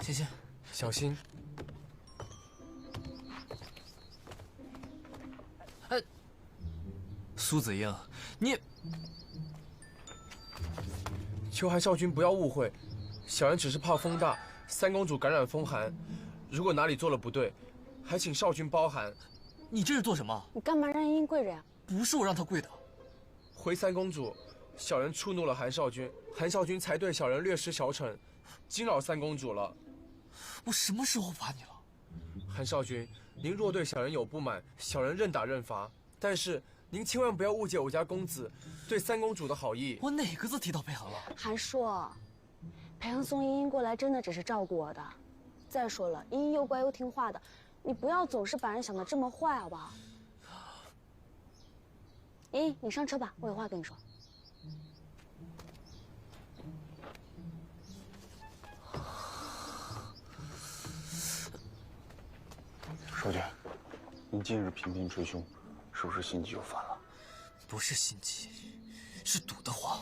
谢谢，小心。苏子英，你秋寒少君不要误会，小人只是怕风大，三公主感染风寒，如果哪里做了不对，还请少君包涵。你这是做什么？你干嘛让茵茵跪着呀？不是我让她跪的。回三公主，小人触怒了韩少君，韩少君才对小人略施小惩，惊扰三公主了。我什么时候罚你了？韩少君，您若对小人有不满，小人任打任罚。但是您千万不要误解我家公子对三公主的好意。我哪个字提到裴恒了？韩硕，裴恒送茵茵过来真的只是照顾我的。再说了，茵茵又乖又听话的，你不要总是把人想得这么坏，好不好？茵茵，你上车吧，我有话跟你说。少君，您近日频频捶胸，是不是心悸又犯了？不是心悸，是堵得慌。